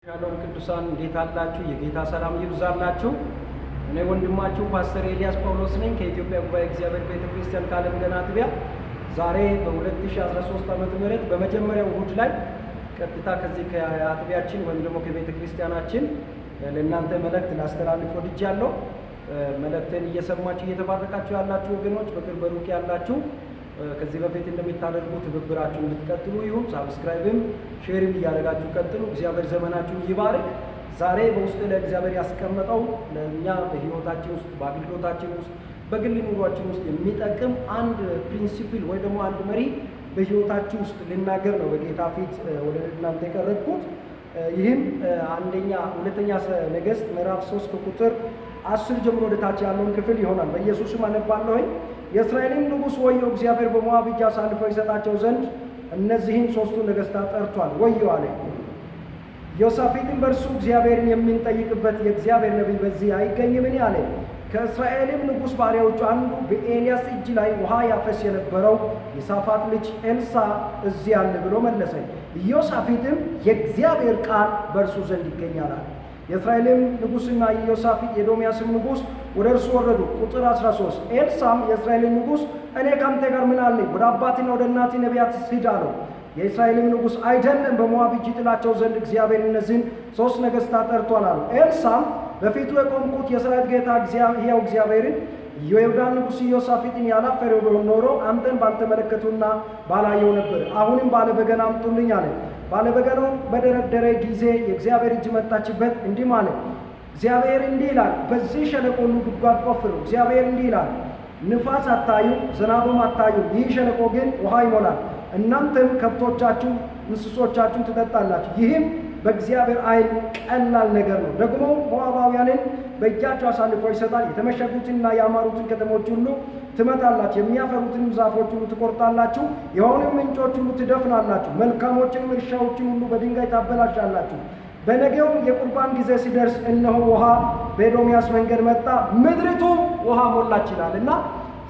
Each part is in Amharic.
ሻሎም ቅዱሳን እንዴት አላችሁ? የጌታ ሰላም ይብዛላችሁ። እኔ ወንድማችሁ ፓስተር ኤልያስ ጳውሎስ ነኝ ከኢትዮጵያ ጉባኤ እግዚአብሔር ቤተክርስቲያን ከዓለም ገና አጥቢያ። ዛሬ በ2013 ዓመተ ምህረት በመጀመሪያው እሁድ ላይ ቀጥታ ከዚህ ከአጥቢያችን ወይም ደግሞ ከቤተክርስቲያናችን ለእናንተ መልእክት ላስተላልፍ ወድጃለሁ። መልእክቴን እየሰማችሁ እየተባረካችሁ ያላችሁ ወገኖች፣ በቅርብ በሩቅ ያላችሁ ከዚህ በፊት እንደምታደርጉ ትብብራችሁን እንድትቀጥሉ ይሁን። ሳብስክራይብም ሼርም እያደረጋችሁ ቀጥሉ። እግዚአብሔር ዘመናችሁን ይባርክ። ዛሬ በውስጥ ለእግዚአብሔር ያስቀመጠው ለእኛ በህይወታችን ውስጥ በአገልግሎታችን ውስጥ በግል ኑሯችን ውስጥ የሚጠቅም አንድ ፕሪንሲፕል ወይ ደግሞ አንድ መሪ በህይወታችን ውስጥ ልናገር ነው በጌታ ፊት ወደ እናንተ የቀረብኩት። ይህም ሁለተኛ ነገሥት ምዕራፍ 3 ከቁጥር 10 ጀምሮ ወደ ታች ያለውን ክፍል ይሆናል። በኢየሱስም አነባለሁኝ። የእስራኤልን ንጉሥ ወዮ፣ እግዚአብሔር በሞዓብ እጅ አሳልፎ ይሰጣቸው ዘንድ እነዚህን ሦስቱን ነገሥታት ጠርቷል። ወዮ አለ። ዮሳፊጥም በእርሱ እግዚአብሔርን የምንጠይቅበት የእግዚአብሔር ነቢይ በዚህ አይገኝምን አለ። ከእስራኤልም ንጉሥ ባሪያዎቹ አንዱ በኤልያስ እጅ ላይ ውሃ ያፈስ የነበረው የሳፋጥ ልጅ ኤልሳ እዚህ አለ ብሎ መለሰ። ኢዮሳፊጥም የእግዚአብሔር ቃል በእርሱ ዘንድ ይገኛል አለ። የእስራኤልም ንጉሥና ኢዮሳፊጥ የኤዶምያስም ንጉሥ ወደ እርሱ ወረዱ። ቁጥር 13 ኤልሳም የእስራኤልን ንጉሥ እኔ ካንተ ጋር ምን አለኝ? ወደ አባቴና ወደ እናቴ ነቢያት ሂድ አለው። የእስራኤልም ንጉሥ አይደለም፣ በሞዓብ እጅ ጥላቸው ዘንድ እግዚአብሔር እነዚህን 3 ነገሥታት ጠርቷል አሉ። ኤልሳም በፊቱ የቆምኩት የሠራዊት ጌታ ሕያው እግዚአብሔርን የይሁዳን ንጉሥ ኢዮሳፊጥን ያላፈረው ቢሆን ኖሮ አንተን ባልተመለከቱና ባላየው ነበር። አሁንም ባለበገና አምጡልኝ አለ። ባለበገናው በደረደረ ጊዜ የእግዚአብሔር እጅ መጣችበት፣ እንዲህም አለ። እግዚአብሔር እንዲህ ይላል፣ በዚህ ሸለቆ ሁሉ ጉድጓድ ቆፍሩ። እግዚአብሔር እንዲህ ይላል፣ ንፋስ አታዩ፣ ዝናብም አታዩ፣ ይህ ሸለቆ ግን ውሃ ይሞላል። እናንተም ከብቶቻችሁ እንስሶቻችሁን ትጠጣላችሁ። ይህም በእግዚአብሔር ዓይን ቀላል ነገር ነው። ደግሞ ሞዓባውያንን በእጃችሁ አሳልፎ ይሰጣል። የተመሸጉትንና ያማሩትን ከተሞች ሁሉ ትመታላችሁ፣ የሚያፈሩትንም ዛፎች ሁሉ ትቆርጣላችሁ፣ የሆኑም ምንጮች ሁሉ ትደፍናላችሁ፣ መልካሞችንም እርሻዎችን ሁሉ በድንጋይ ታበላሻላችሁ። በነገው የቁርባን ጊዜ ሲደርስ እነሆ ውሃ በኤዶምያስ መንገድ መጣ፣ ምድሪቱ ውሃ ሞላች ይላል እና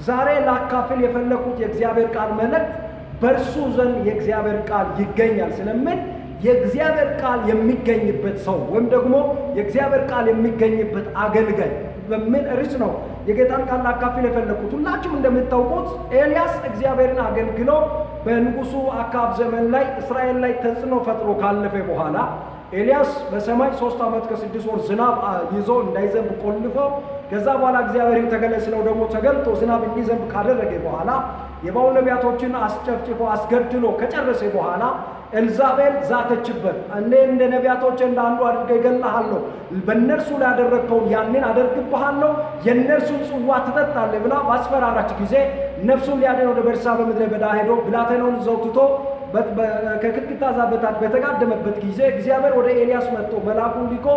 ዛሬ ላካፍል የፈለኩት የእግዚአብሔር ቃል መልእክት በእርሱ ዘንድ የእግዚአብሔር ቃል ይገኛል ስለምን የእግዚአብሔር ቃል የሚገኝበት ሰው ወይም ደግሞ የእግዚአብሔር ቃል የሚገኝበት አገልጋይ በምን ርዕስ ነው የጌታን ቃል ላካፍል የፈለኩት። ሁላችሁም እንደምታውቁት ኤልያስ እግዚአብሔርን አገልግሎ በንጉሱ አክዓብ ዘመን ላይ እስራኤል ላይ ተጽዕኖ ፈጥሮ ካለፈ በኋላ ኤልያስ በሰማይ 3 ዓመት ከ6 ወር ዝናብ ይዞ እንዳይዘንብ ቆልፎ ከዛ በኋላ እግዚአብሔር ተገለጽለው ደግሞ ተገልጦ ዝናብ እንዲዘንብ ካደረገ በኋላ የባል ነቢያቶችን አስጨፍጭፎ አስገድሎ ከጨረሰ በኋላ ኤልዛቤል ዛተችበት። እኔ እንደ ነቢያቶች እንደ አንዱ አድርገህ እገልሃለሁ፣ በእነርሱ ላይ ያደረግከውን ያንን አደርግብሃለሁ፣ የእነርሱን ጽዋ ትጠጣለህ ብላ ባስፈራራች ጊዜ ነፍሱን ሊያድን ወደ ቤርሳቤ ምድረ በዳ ሄዶ ብላቴናውን ይዘው ትቶ ከቅጥቅጣ ዛፍ በታች በተጋደመበት ጊዜ እግዚአብሔር ወደ ኤልያስ መጥቶ መልአኩን ልኮ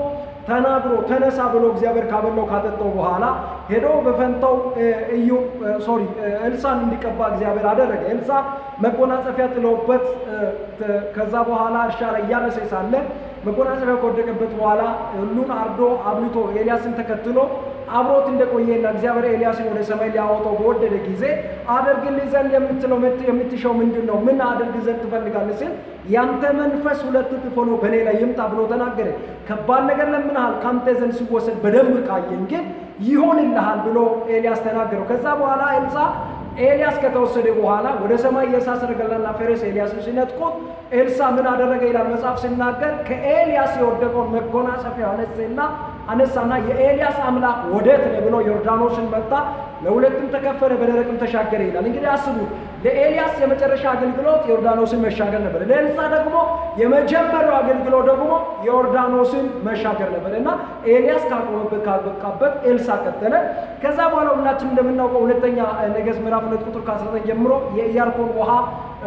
ተናግሮ ተነሳ ብሎ እግዚአብሔር ካበላው ካጠጣው በኋላ ሄዶ በፈንታው ኤልሳን እንዲቀባ እግዚአብሔር አደረገ። ኤልሳ መጎናጸፊያ ጥሎበት ከዛ በኋላ እርሻ ላይ እያረሰ ሳለ መጎናጸፊያ ከወደቀበት በኋላ ሁሉን አርዶ አብልቶ ኤልያስን ተከትሎ አብሮት እንደቆየና እግዚአብሔር ኤልያስን ወደ ሰማይ ሊያወጣው በወደደ ጊዜ አደርግልህ ዘንድ የምትሻው ምንድን ነው? ምን አደርግ ዘንድ ትፈልጋለህ ሲል ያንተ መንፈስ 2 እጥፍ ሆኖ በእኔ ላይ ይምጣ ብሎ ተናገረ። ከባድ ነገር ለምንሃል? ካንተ ዘንድ ሲወሰድ በደንብ ካየን ግን ይሆንልሃል ብሎ ኤልያስ ተናገረው። ከዛ በኋላ ኤልያስ ከተወሰደ በኋላ ወደ ሰማይ የእሳት ሰረገላና ፈረስ ኤልያስን ሲነጥቁት ኤልሳ ምን አደረገ ይላል መጽሐፍ ሲናገር፣ ከኤልያስ የወደቀውን መጎናጸፊያ አነሳና የኤልያስ አምላክ ወዴት ነው ብሎ ዮርዳኖስን መታ፣ ለሁለትም ተከፈለ፣ በደረቅም ተሻገረ ይላል። እንግዲህ አስቡ፣ ለኤልያስ የመጨረሻ አገልግሎት ዮርዳኖስን መሻገር ነበር። ለኤልሳ ደግሞ የመጀመሪያው አገልግሎት ደግሞ ዮርዳኖስን መሻገር ነበር እና ኤልያስ ካቆመበት ካበቃበት ኤልሳ ቀጠለ። ከዛ በኋላ ሁላችንም እንደምናውቀው ሁለተኛ ነገሥት ምዕራፍ 2 ቁጥር 19 ጀምሮ የኢያሪኮን ውሃ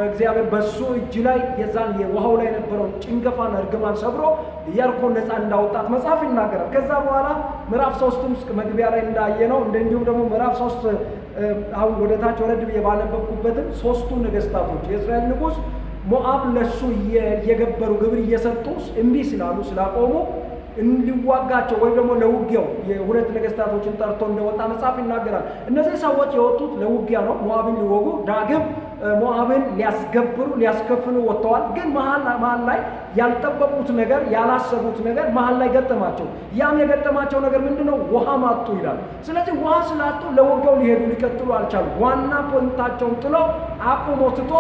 እግዚአብሔር በሱ እጅ ላይ የዛን የውሃው ላይ የነበረውን ጭንገፋና እርግማን ሰብሮ ኢያሪኮን ነፃ እንዳወጣት መጽሐፍ ይናገራል። ከዛ በኋላ ምዕራፍ 3 መግቢያ ላይ እንዳየነው እንዲሁም ደግሞ ምዕራፍ 3 አሁን ወደ ታች ወረድ ብዬ ባነበብኩበትም 3ቱ ነገሥታቶች የእስራኤል ንጉሥ ሞዓብ ለሱ እየገበሩ ግብር እየሰጡ እምቢ ስላቆሙ እንዲዋጋቸው ወይ ደግሞ ለውጊያው የሁለት ነገሥታቶችን ጠርቶ እንደወጣ መጽሐፍ ይናገራል። እነዚህ ሰዎች የወጡት ለውጊያ ነው። ሞዓብን ሊወጉ ዳግም ሞዓብን ሊያስገብሩ ሊያስከፍሉ ወጥተዋል። ግን መሃል ላይ ያልጠበቁት ነገር ያላሰቡት ነገር መሃል ላይ ገጠማቸው። ያም የገጠማቸው ነገር ምንድነው? ውሃ ማጡ ይላል። ስለዚህ ውሃ ስላጡ ለወጋው ሊሄዱ ሊቀጥሉ አልቻሉ። ዋና ፖይንታቸውን ጥለው አቁሞ ትቶ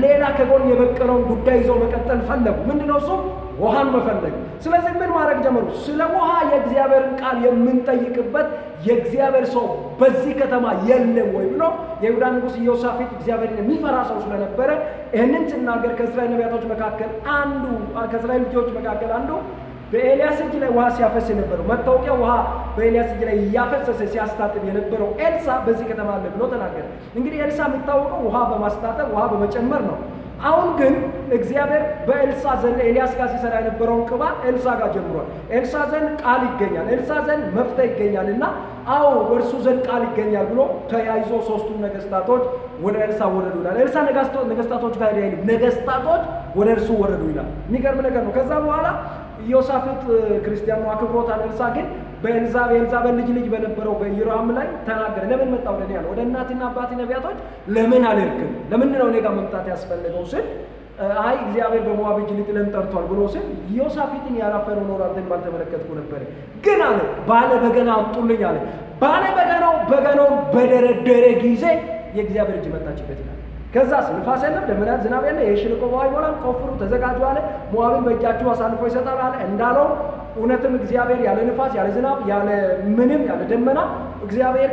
ሌላ ከጎን የበቀለውን ጉዳይ ይዘው መቀጠል ፈለጉ። ምንድነው እሱ? ውሃን መፈለግ። ስለዚህ ምን ማድረግ ጀመሩ? ስለ ውሃ የእግዚአብሔርን ቃል የምንጠይቅበት የእግዚአብሔር ሰው በዚህ ከተማ የለም ወይ ብሎ የይሁዳ ንጉሥ ኢዮሳፍጥ እግዚአብሔርን የሚፈራ ሰው ስለነበረ ይህንን ሲናገር ከእስራኤል ነቢያቶች መካከል አንዱ ከእስራኤል ልጆች መካከል አንዱ በኤልያስ እጅ ላይ ውሃ ሲያፈስ የነበረው መታወቂያ ውሃ በኤልያስ እጅ ላይ እያፈሰሰ ሲያስታጥብ የነበረው ኤልሳ በዚህ ከተማ አለ ብሎ ተናገረ። እንግዲህ ኤልሳ የሚታወቀው ውሃ በማስታጠብ ውሃ በመጨመር ነው። አሁን ግን እግዚአብሔር በኤልሳ ዘንድ ኤልያስ ጋር ሲሰራ የነበረውን ቅባት ኤልሳ ጋር ጀምሯል። ኤልሳ ዘንድ ቃል ይገኛል፣ ኤልሳ ዘንድ መፍትሄ ይገኛልና አዎ በእርሱ ዘንድ ቃል ይገኛል ብሎ ተያይዞ ሶስቱም ነገስታቶች ወደ ኤልሳ ወረዱ ይላል። ኤልሳ ነገስታቶች ጋር አይደለም፣ ነገስታቶች ወደ እርሱ ወረዱ ይላል። የሚገርም ነገር ነው። ከዛ በኋላ ኢዮሳፍጥ ክርስቲያኑ አክብሮታል። ኤልሳ ግን በኤልዛቤል ልጅ በነበረው በኢዮራም ላይ ተናገረ። ለምን መጣ ወደ እኔ አለ። ወደ እናትና አባቴ ነቢያቶች ለምን አልሄድክም? ለምንድን ነው እኔ ጋር መምጣት ያስፈልገው ስል አይ እግዚአብሔር በሞዓብ እጅ ሊጥለን ጠርቷል ብሎ ስል ኢዮሳፍጥን ያላፈረው ኖር አንተን ባልተመለከትኩ ነበር። ግን አለ ባለ በገና አምጡልኝ አለ። ባለ በገናውን በደረደረ ጊዜ የእግዚአብሔር እጅ መጣችበት ይላል። ከዛስ ንፋስ የለም፣ ደመና ዝናብ የለ፣ የሸለቆ ውሃ ይሞላል፣ ቆፍሩ ተዘጋጁ አለ። ሞዓብን በእጃችሁ አሳልፎ ይሰጣል አለ። እንዳለው እውነትም እግዚአብሔር ያለ ንፋስ ያለ ዝናብ ያለ ምንም ያለ ደመና እግዚአብሔር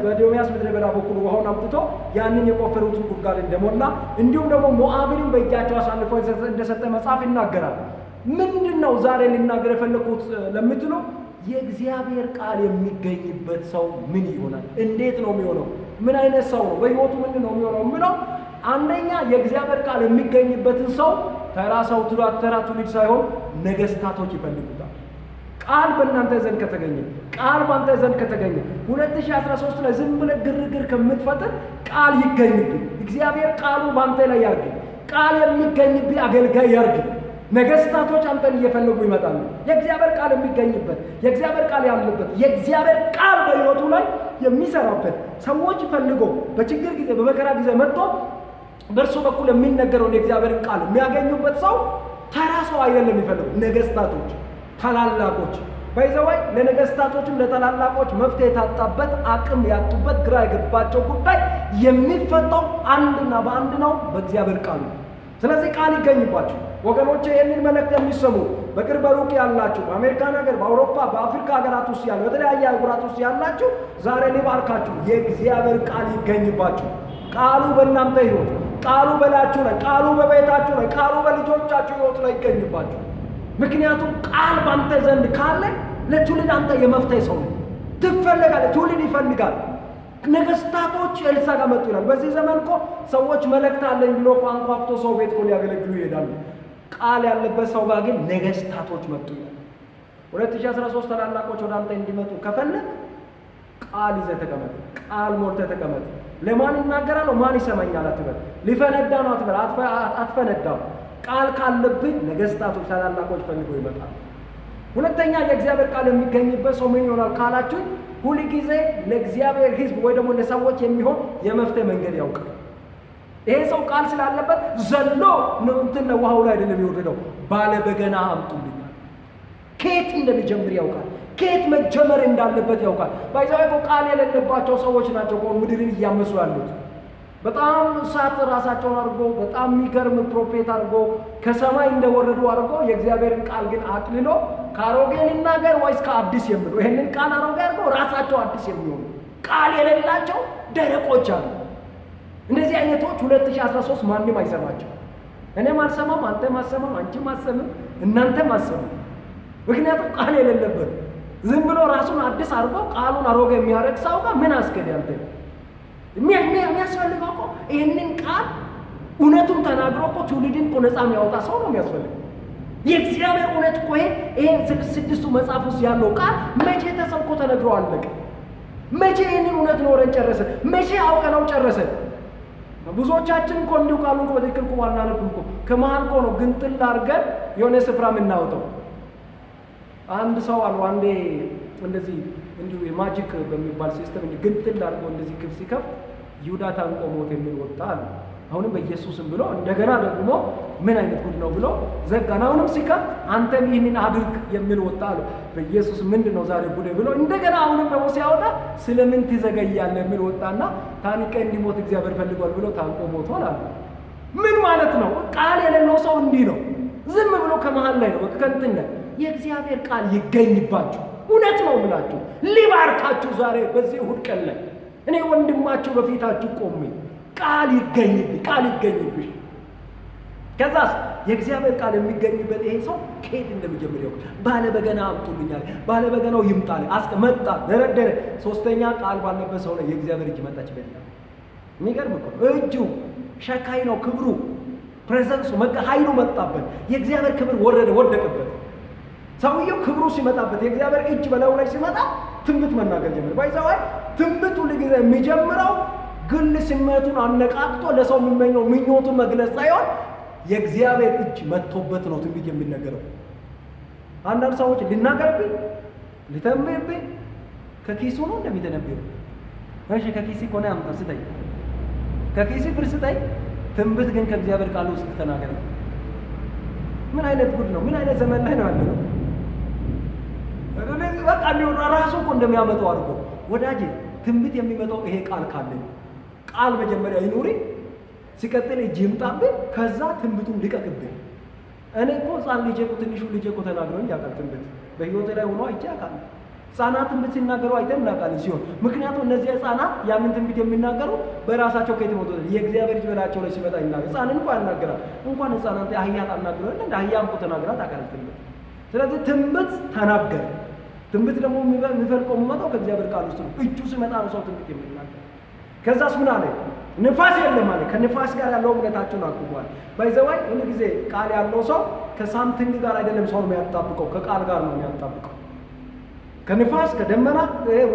በኤዶምያስ ምድረ በዳ በኩል ውሃውን አምጥቶ ያንን የቆፈሩትን ጉድጓድ እንደሞላ እንዲሁም ደግሞ ሞዓብንም በእጃቸው አሳልፎ እንደሰጠ መጽሐፍ ይናገራል። ምንድነው ዛሬ ልናገር የፈለኩት ለምትሉ የእግዚአብሔር ቃል የሚገኝበት ሰው ምን ይሆናል? እንዴት ነው የሚሆነው? ምን አይነት ሰው ነው? በሕይወቱ ምንድን ነው የሚሆነው የሚለው አንደኛ የእግዚአብሔር ቃል የሚገኝበትን ሰው ተራ ሰው ተራ ትውልድ ሳይሆን ነገስታቶች ይፈልጉታል። ቃል በእናንተ ዘንድ ከተገኘ ቃል በአንተ ዘንድ ከተገኘ 2013 ላይ ዝም ብለህ ግርግር ከምትፈጥር ቃል ይገኝብህ። እግዚአብሔር ቃሉ በአንተ ላይ ያርግ። ቃል የሚገኝብህ አገልጋይ ያርግ። ነገስታቶች አንተን እየፈለጉ ይመጣሉ። የእግዚአብሔር ቃል የሚገኝበት የእግዚአብሔር ቃል ያለበት የእግዚአብሔር ቃል በሕይወቱ ላይ የሚሰራበት ሰዎች ፈልጎ በችግር ጊዜ በመከራ ጊዜ መጥቶ በእርሱ በኩል የሚነገረውን የእግዚአብሔርን ቃል የሚያገኙበት ሰው ተራ ሰው አይደለም የሚፈልጉ ነገስታቶች፣ ታላላቆች ባይዘዋይ ለነገስታቶችም ለታላላቆች መፍትሄ የታጣበት አቅም ያጡበት ግራ የገባቸው ጉዳይ የሚፈታው አንድና በአንድ ነው፣ በእግዚአብሔር ቃል ነው። ስለዚህ ቃል ይገኝባችሁ ወገኖቼ። ይህንን መልእክት የሚሰሙ በቅርብ በሩቅ ያላችሁ በአሜሪካን ሀገር፣ በአውሮፓ፣ በአፍሪካ ሀገራት ውስጥ ያሉ በተለያየ ሀገራት ውስጥ ያላችሁ ዛሬ ሊባርካችሁ የእግዚአብሔር ቃል ይገኝባችሁ። ቃሉ በእናንተ ሕይወት፣ ቃሉ በላችሁ ላይ፣ ቃሉ በቤታችሁ ላይ፣ ቃሉ በልጆቻችሁ ሕይወት ላይ ይገኝባችሁ። ምክንያቱም ቃል ባንተ ዘንድ ካለ ለትውልድ አንተ የመፍትሄ ሰው ነው። ትፈልጋለህ፣ ትውልድ ይፈልጋል። ነገስታቶች ኤልሳ ጋር መጡ ይላል። በዚህ ዘመን እኮ ሰዎች መልእክት አለኝ ብሎ አንኳኩቶ ሰው ቤት እኮ ሊያገለግሉ ይሄዳሉ። ቃል ያለበት ሰው ጋር ግን ነገስታቶች መጡ ይላል። 2013 ታላላቆች ወደ አንተ እንዲመጡ ከፈለግ ቃል ይዘህ ተቀመጥ፣ ቃል ሞልተህ ተቀመጥ። ለማን ይናገራለሁ ማን ይሰማኛል አትበል። ሊፈነዳ ነው አትበል፣ አትፈነዳም። ቃል ካለብህ ነገስታቶች ታላላቆች ፈልገው ይመጣል። ሁለተኛ የእግዚአብሔር ቃል የሚገኝበት ሰው ምን ይሆናል ካላችሁ ሁሉ ጊዜ ለእግዚአብሔር ሕዝብ ወይ ደግሞ ለሰዎች የሚሆን የመፍትሄ መንገድ ያውቃል። ይሄ ሰው ቃል ስላለበት ዘሎ ነው እንትን ለውሃው ላይ አይደለም ይወርደው፣ ባለ በገና አምጡልኛል። ከየት እንደሚጀምር ያውቃል፣ ከየት መጀመር እንዳለበት ያውቃል። ባይዛው እኮ ቃል የሌለባቸው ሰዎች ናቸው እኮ ምድርን እያመሱ ያሉት። በጣም እሳት ራሳቸውን አድርጎ በጣም የሚገርም ፕሮፌት አድርጎ ከሰማይ እንደወረዱ አድርጎ የእግዚአብሔርን ቃል ግን አቅልሎ ከአሮጌ ሊናገር ወይስ ከአዲስ የሚሉ ይሄንን ቃል አሮጌ አድርጎ ራሳቸው አዲስ የሚሆኑ ቃል የሌላቸው ደረቆች አሉ። እነዚህ አይነቶች 2013 ማንም አይሰማቸው። እኔም አልሰማም፣ አንተም አትሰማም፣ አንቺም አትሰማም፣ እናንተም አትሰማም። ምክንያቱም ቃል የሌለበት ዝም ብሎ ራሱን አዲስ አድርጎ ቃሉን አሮጌ የሚያደርግ ሰው ጋር ምን አስገድ ያንተ የሚያስፈልገው እኮ ይህንን ቃል እውነቱን ተናግሮ እኮ ትውልድን እኮ ነፃ የሚያወጣ ሰው ነው የሚያስፈልገው። የእግዚአብሔር እውነት እኮ ይሄ 6 መጽሐፍ ውስጥ ያለው ቃል መቼ ተሰብኮ ተነግሮ አለቀ? መቼ ይህንን እውነት ኖረን ጨረሰን? መቼ አውቀነው ጨረሰን? ብዙዎቻችን እኮ እንዲሁ ቃሉን እኮ በትክክል እኮ አናነብም እኮ ከመሀል እኮ ነው ግንጥል አድርገን የሆነ ስፍራ የምናወጣው። አንድ ሰው አሉ አንዴ እንደዚህ እንዲሁ የማጂክ በሚባል ሲስተም ግንጥል አድርጎ እንደዚህ ክፍ ሲከፍት ይሁዳ ታንቆ ሞት የሚል ወጣ አለ። አሁንም በኢየሱስም ብሎ እንደገና ደግሞ ምን አይነት ጉድ ነው ብሎ ዘጋን። አሁንም ሲከፍት አንተም ይህንን አድርግ የሚል ወጣ አሉ። በኢየሱስ ምንድነው ዛሬ ጉድ ብሎ እንደገና አሁንም ደግሞ ሲያወጣ ስለምን ትዘገያለህ የሚል ወጣና ታንቀ እንዲሞት እግዚአብሔር ፈልጓል ብሎ ታንቆ ሞቷል አሉ። ምን ማለት ነው? ቃል የሌለው ሰው እንዲህ ነው። ዝም ብሎ ከመሃል ላይ ነው ከእንትን የእግዚአብሔር ቃል ይገኝባችሁ። እውነት ነው የምላችሁ ሊባርካችሁ ዛሬ በዚህ እሑድ ቀን ላይ እኔ ወንድማችሁ በፊታችሁ ቆሜ ቃል ይገኝብሽ። ከዛስ የእግዚአብሔር ቃል የሚገኝበት ይሄ ሰው ከየት እንደሚጀምር ይወቅ። ባለ በገና አምጡልኛል፣ ባለ በገናው ይምጣል። መጣ፣ ደረደረ። ሶስተኛ ቃል ባለበት ሰው ላይ የእግዚአብሔር እጅ መጣች። በእኛ የሚገርም እኮ እጁ ሸካይ ነው። ክብሩ ፕሬዘንሱ ኃይሉ መጣበት። የእግዚአብሔር ክብር ወደቀበት። ሰውየው ክብሩ ሲመጣበት የእግዚአብሔር እጅ በላዩ ላይ ሲመጣ ትንቢት መናገር ጀመረ። ባይዛው ትንቢቱ ለጊዜ የሚጀምረው ግል ስሜቱን አነቃቅቶ ለሰው የሚመኘው ምኞቱን መግለጽ ሳይሆን የእግዚአብሔር እጅ መጥቶበት ነው ትንቢት የሚነገረው። አንዳንድ ሰዎች ሊናገርብኝ ሊተንብይብኝ ከኪሱ ነው እንደሚተነብየው። እሺ ከኪሲ ኮነ አምጣ ስጠኝ፣ ከኪሲ ብር ስጠኝ። ትንቢት ግን ከእግዚአብሔር ቃል ውስጥ ተናገረ። ምን አይነት ጉድ ነው? ምን አይነት ዘመን ላይ ነው ያለነው? በቃ እንዲሁ ራሱ እኮ እንደሚያመጣው አድርጎ ወዳጄ ትንቢት የሚመጣው ይሄ ቃል ካለ ነው። ቃል መጀመሪያ ይኑሪ፣ ሲቀጥል እጅ ይምጣብህ፣ ከዛ ትንቢቱን ልቀቅብህ። እኔ እኮ ሕፃን ልጄ እኮ ትንሹ ልጄ እኮ ተናግረውኝ ያውቃል። ትንቢት በሕይወቴ ላይ ሆኖ አይቼ ያውቃል። ሕፃናት ትንቢት ሲናገሩ አይተን እናውቃለን ሲሆን፣ ምክንያቱም እነዚህ ሕፃናት ያንን ትንቢት የሚናገሩ በራሳቸው ከየት መጥቶ የእግዚአብሔር እጅ በላያቸው ላይ ሲመጣ ይናገር። ሕፃንን እንኳን ያናግራል። እንኳን ሕፃናት አህያ ታናግረው እንደ አህያም እኮ ተናግራ ታውቃለች ትንቢት። ስለዚህ ትንቢት ተናገረ። ትንቢት ደግሞ የሚፈልቀው የሚመጣው ከእግዚአብሔር ቃል ውስጥ ነው። እጁ ሲመጣ ነው ሰው ትንቢት የሚናገር። ከዛስ ምን አለ? ንፋስ የለም አለ። ከንፋስ ጋር ያለው እምነታቸውን አቁሟል። ባይዘዋይ ሁሉ ጊዜ ቃል ያለው ሰው ከሳምቲንግ ጋር አይደለም ሰው የሚያጣብቀው፣ ከቃል ጋር ነው የሚያጣብቀው። ከንፋስ ከደመና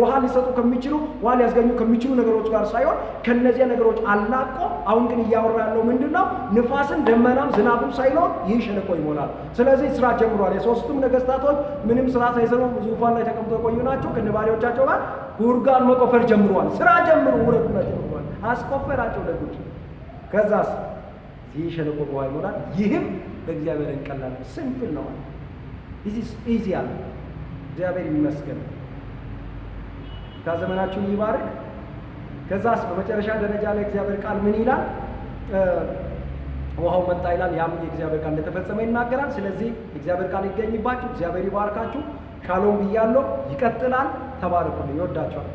ውሃ ሊሰጡ ከሚችሉ ውሃ ሊያስገኙ ከሚችሉ ነገሮች ጋር ሳይሆን ከነዚያ ነገሮች አላቆ አሁን ግን እያወራ ያለው ምንድነው? ንፋስን ደመናም ዝናቡም ሳይኖር ይህ ሸለቆ ይሞላል። ስለዚህ ስራ ጀምሯል። የሶስቱም ነገስታቶች ምንም ስራ ሳይሰሩ ዙፋን ላይ ተቀምጠው የቆዩ ናቸው። ከነባሪዎቻቸው ጋር ጉድጓድ መቆፈር ጀምሯል። ስራ ጀምሩ ውረዱና ጀምሯል። አስቆፈራቸው ለጉድ። ከዛስ ይህ ሸለቆ በውሃ ይሞላል። ይህም በእግዚአብሔር ቀላል ሲምፕል ነው። this is easy አለ። እግዚአብሔር ይመስገን። ከዘመናችሁን ይባርክ። ከዛስ በመጨረሻ ደረጃ ላይ እግዚአብሔር ቃል ምን ይላል? ውሃው መጣ ይላል። ያም የእግዚአብሔር ቃል እንደተፈጸመ ይናገራል። ስለዚህ እግዚአብሔር ቃል ይገኝባችሁ። እግዚአብሔር ይባርካችሁ። ሻሎም ብያለሁ። ይቀጥላል። ተባረኩልኝ። ይወዳችኋል።